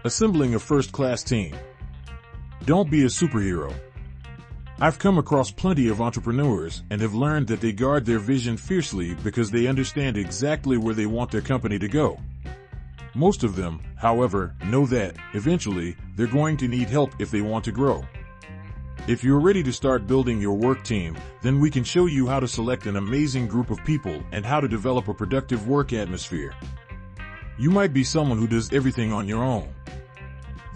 Assembling a first-class team. Don't be a superhero. I've come across plenty of entrepreneurs and have learned that they guard their vision fiercely because they understand exactly where they want their company to go. Most of them, however, know that, eventually, they're going to need help if they want to grow. If you're ready to start building your work team, then we can show you how to select an amazing group of people and how to develop a productive work atmosphere. You might be someone who does everything on your own.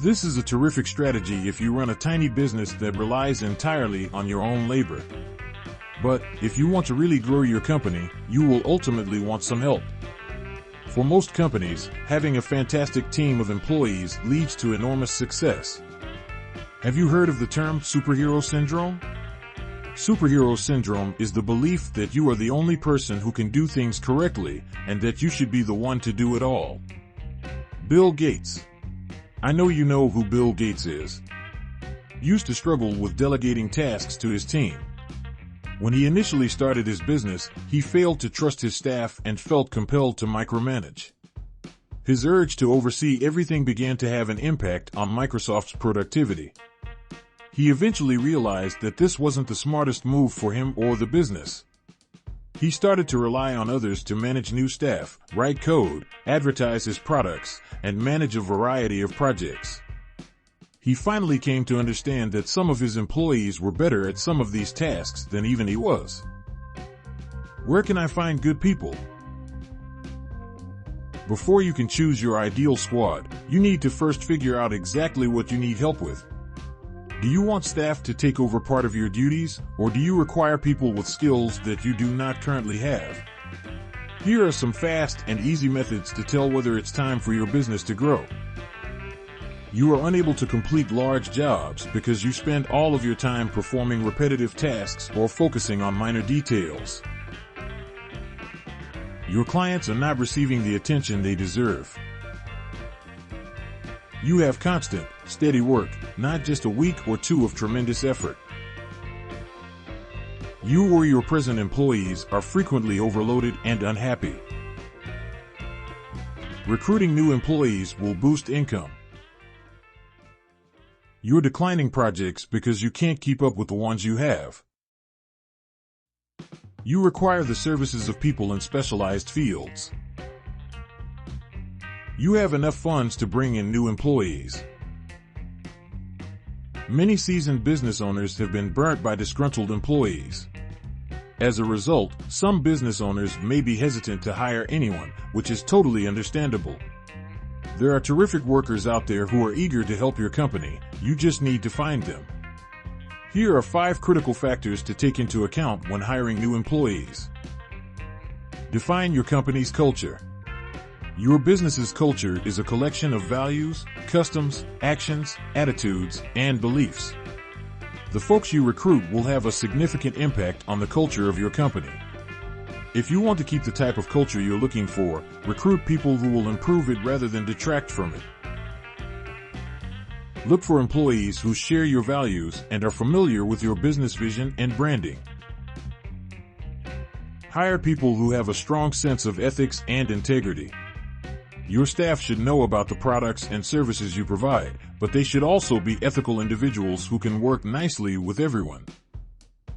This is a terrific strategy if you run a tiny business that relies entirely on your own labor. But if you want to really grow your company, you will ultimately want some help. For most companies, having a fantastic team of employees leads to enormous success. Have you heard of the term superhero syndrome? Superhero syndrome is the belief that you are the only person who can do things correctly and that you should be the one to do it all. Bill Gates. I know you know who Bill Gates is. Used to struggle with delegating tasks to his team. When he initially started his business, he failed to trust his staff and felt compelled to micromanage. His urge to oversee everything began to have an impact on Microsoft's productivity. He eventually realized that this wasn't the smartest move for him or the business. He started to rely on others to manage new staff, write code, advertise his products, and manage a variety of projects. He finally came to understand that some of his employees were better at some of these tasks than even he was. Where can I find good people? Before you can choose your ideal squad, you need to first figure out exactly what you need help with. Do you want staff to take over part of your duties, or do you require people with skills that you do not currently have? Here are some fast and easy methods to tell whether it's time for your business to grow. You are unable to complete large jobs because you spend all of your time performing repetitive tasks or focusing on minor details. Your clients are not receiving the attention they deserve. You have constant, steady work, not just a week or two of tremendous effort. You or your present employees are frequently overloaded and unhappy. Recruiting new employees will boost income. You're declining projects because you can't keep up with the ones you have. You require the services of people in specialized fields. You have enough funds to bring in new employees. Many seasoned business owners have been burnt by disgruntled employees. As a result, some business owners may be hesitant to hire anyone, which is totally understandable. There are terrific workers out there who are eager to help your company. You just need to find them. Here are 5 critical factors to take into account when hiring new employees. Define your company's culture. Your business's culture is a collection of values, customs, actions, attitudes, and beliefs. The folks you recruit will have a significant impact on the culture of your company. If you want to keep the type of culture you're looking for, recruit people who will improve it rather than detract from it. Look for employees who share your values and are familiar with your business vision and branding. Hire people who have a strong sense of ethics and integrity. Your staff should know about the products and services you provide, but they should also be ethical individuals who can work nicely with everyone.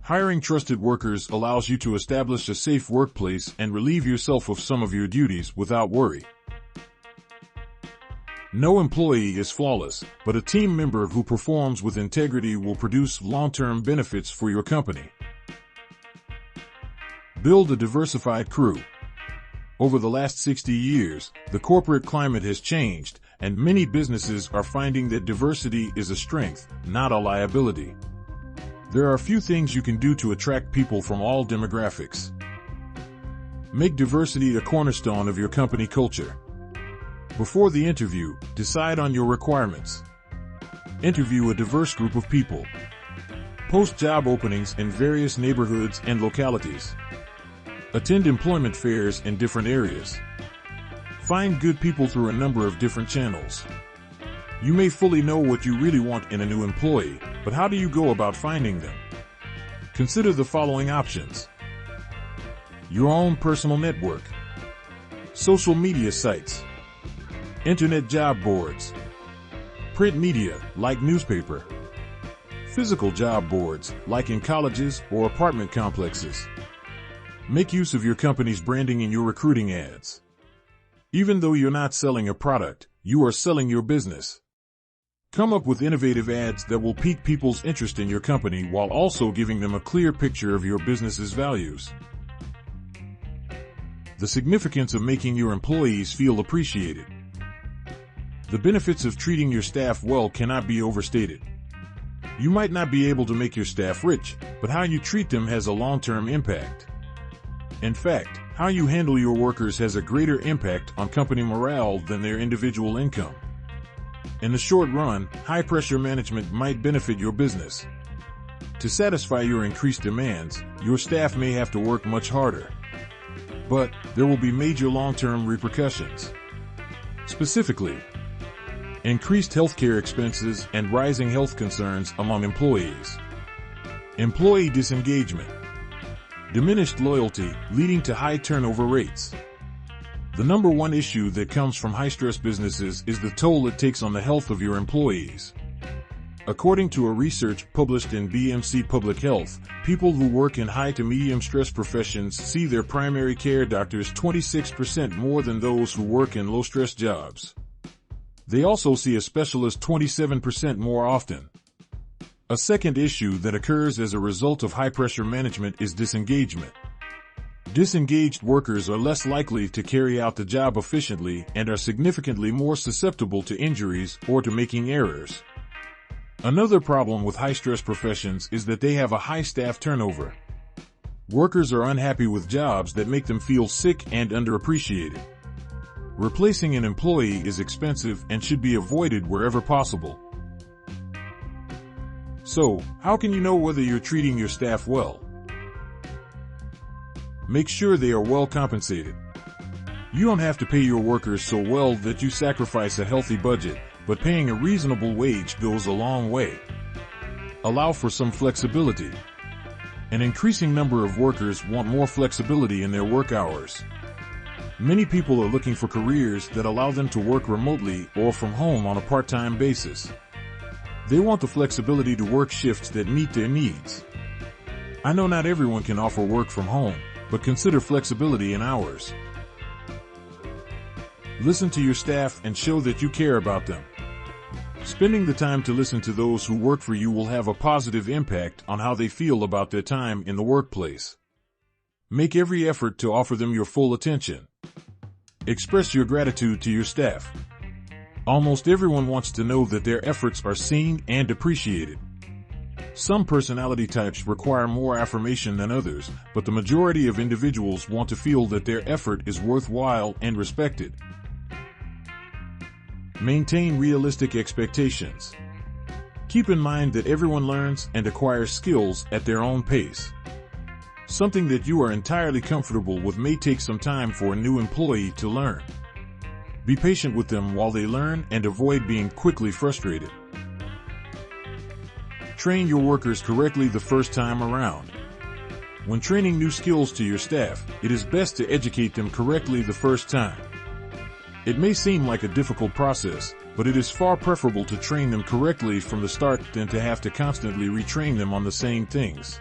Hiring trusted workers allows you to establish a safe workplace and relieve yourself of some of your duties without worry. No employee is flawless, but a team member who performs with integrity will produce long-term benefits for your company. Build a diversified crew. Over the last 60 years, the corporate climate has changed, and many businesses are finding that diversity is a strength, not a liability. There are a few things you can do to attract people from all demographics. Make diversity a cornerstone of your company culture. Before the interview, decide on your requirements. Interview a diverse group of people. Post job openings in various neighborhoods and localities. Attend employment fairs in different areas. Find good people through a number of different channels. You may fully know what you really want in a new employee, but how do you go about finding them? Consider the following options. Your own personal network. Social media sites. Internet job boards. print media, like newspaper, physical job boards, like in colleges or apartment complexes. Make use of your company's branding in your recruiting ads. Even though you're not selling a product, you are selling your business. Come up with innovative ads that will pique people's interest in your company while also giving them a clear picture of your business's values. The significance of making your employees feel appreciated. The benefits of treating your staff well cannot be overstated. You might not be able to make your staff rich, but how you treat them has a long-term impact. In fact, how you handle your workers has a greater impact on company morale than their individual income. In the short run, high-pressure management might benefit your business. To satisfy your increased demands, your staff may have to work much harder. But there will be major long-term repercussions. Specifically, increased healthcare expenses and rising health concerns among employees. Employee disengagement. Diminished loyalty, leading to high turnover rates. The number one issue that comes from high-stress businesses is the toll it takes on the health of your employees. According to a research published in BMC Public Health, people who work in high to medium stress professions see their primary care doctors 26% more than those who work in low-stress jobs. They also see a specialist 27% more often. A second issue that occurs as a result of high-pressure management is disengagement. Disengaged workers are less likely to carry out the job efficiently and are significantly more susceptible to injuries or to making errors. Another problem with high-stress professions is that they have a high staff turnover. Workers are unhappy with jobs that make them feel sick and underappreciated. Replacing an employee is expensive and should be avoided wherever possible. So, how can you know whether you're treating your staff well? Make sure they are well compensated. You don't have to pay your workers so well that you sacrifice a healthy budget, but paying a reasonable wage goes a long way. Allow for some flexibility. An increasing number of workers want more flexibility in their work hours. Many people are looking for careers that allow them to work remotely or from home on a part-time basis. They want the flexibility to work shifts that meet their needs. I know not everyone can offer work from home, but consider flexibility in hours. Listen to your staff and show that you care about them. Spending the time to listen to those who work for you will have a positive impact on how they feel about their time in the workplace. Make every effort to offer them your full attention. Express your gratitude to your staff. Almost everyone wants to know that their efforts are seen and appreciated. Some personality types require more affirmation than others, but the majority of individuals want to feel that their effort is worthwhile and respected. Maintain realistic expectations. Keep in mind that everyone learns and acquires skills at their own pace. Something that you are entirely comfortable with may take some time for a new employee to learn. Be patient with them while they learn and avoid being quickly frustrated. Train your workers correctly the first time around. When training new skills to your staff, it is best to educate them correctly the first time. It may seem like a difficult process, but it is far preferable to train them correctly from the start than to have to constantly retrain them on the same things.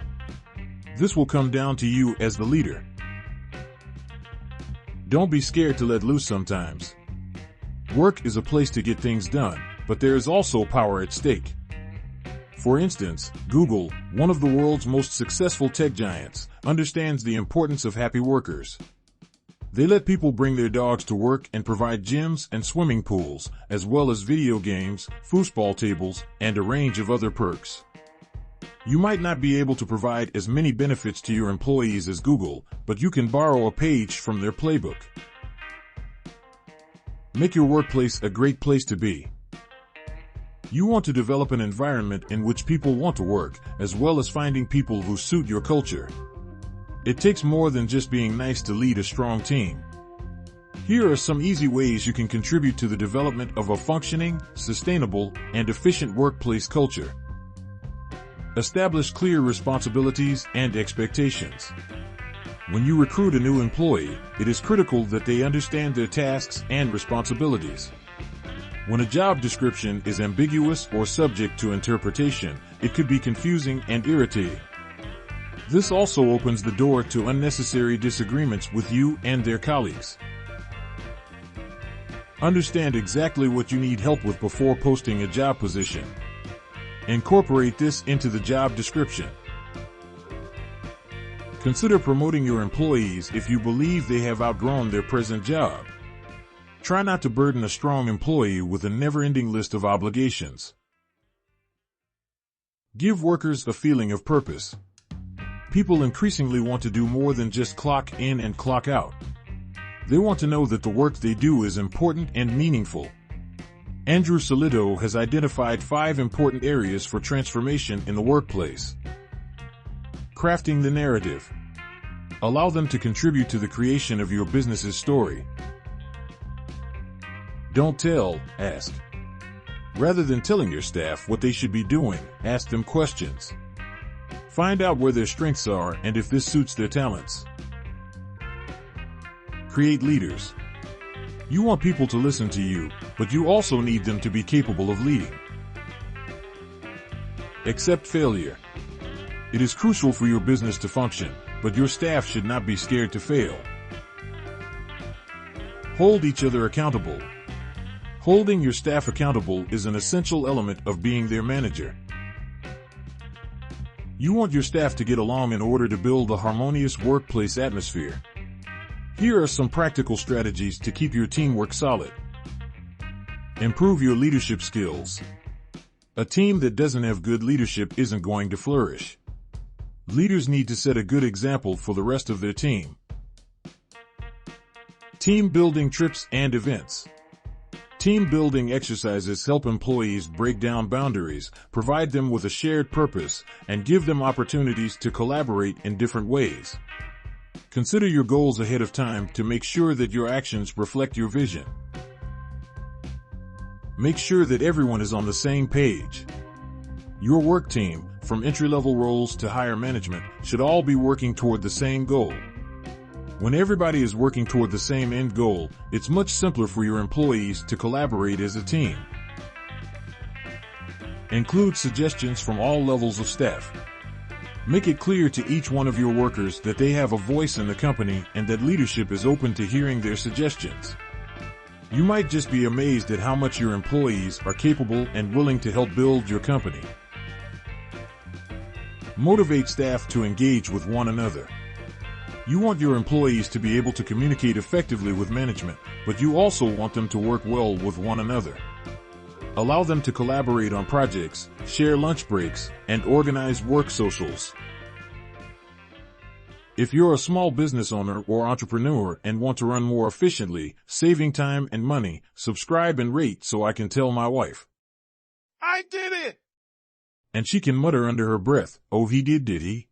This will come down to you as the leader. Don't be scared to let loose sometimes. Work is a place to get things done, but there is also power at stake. For instance, Google, one of the world's most successful tech giants, understands the importance of happy workers. They let people bring their dogs to work and provide gyms and swimming pools, as well as video games, foosball tables, and a range of other perks. You might not be able to provide as many benefits to your employees as Google, but you can borrow a page from their playbook. Make your workplace a great place to be. You want to develop an environment in which people want to work, as well as finding people who suit your culture. It takes more than just being nice to lead a strong team. Here are some easy ways you can contribute to the development of a functioning, sustainable, and efficient workplace culture. Establish clear responsibilities and expectations. When you recruit a new employee, it is critical that they understand their tasks and responsibilities. When a job description is ambiguous or subject to interpretation, it could be confusing and irritating. This also opens the door to unnecessary disagreements with you and their colleagues. Understand exactly what you need help with before posting a job position. Incorporate this into the job description. Consider promoting your employees if you believe they have outgrown their present job. Try not to burden a strong employee with a never-ending list of obligations. Give workers a feeling of purpose. People increasingly want to do more than just clock in and clock out. They want to know that the work they do is important and meaningful. Andrew Solito has identified 5 important areas for transformation in the workplace. Crafting the narrative. Allow them to contribute to the creation of your business's story. Don't tell, ask. Rather than telling your staff what they should be doing, ask them questions. Find out where their strengths are and if this suits their talents. Create leaders. You want people to listen to you, but you also need them to be capable of leading. Accept failure. It is crucial for your business to function, but your staff should not be scared to fail. Hold each other accountable. Holding your staff accountable is an essential element of being their manager. You want your staff to get along in order to build a harmonious workplace atmosphere. Here are some practical strategies to keep your teamwork solid. Improve your leadership skills. A team that doesn't have good leadership isn't going to flourish. Leaders need to set a good example for the rest of their team. Team building trips and events. Team building exercises help employees break down boundaries, provide them with a shared purpose, and give them opportunities to collaborate in different ways. Consider your goals ahead of time to make sure that your actions reflect your vision. Make sure that everyone is on the same page. Your work team, from entry-level roles to higher management, should all be working toward the same goal. When everybody is working toward the same end goal, it's much simpler for your employees to collaborate as a team. Include suggestions from all levels of staff. Make it clear to each one of your workers that they have a voice in the company and that leadership is open to hearing their suggestions. You might just be amazed at how much your employees are capable and willing to help build your company. Motivate staff to engage with one another. You want your employees to be able to communicate effectively with management, but you also want them to work well with one another. Allow them to collaborate on projects, share lunch breaks, and organize work socials. If you're a small business owner or entrepreneur and want to run more efficiently, saving time and money, subscribe and rate so I can tell my wife. I did it! And she can mutter under her breath, "Oh, he did he?"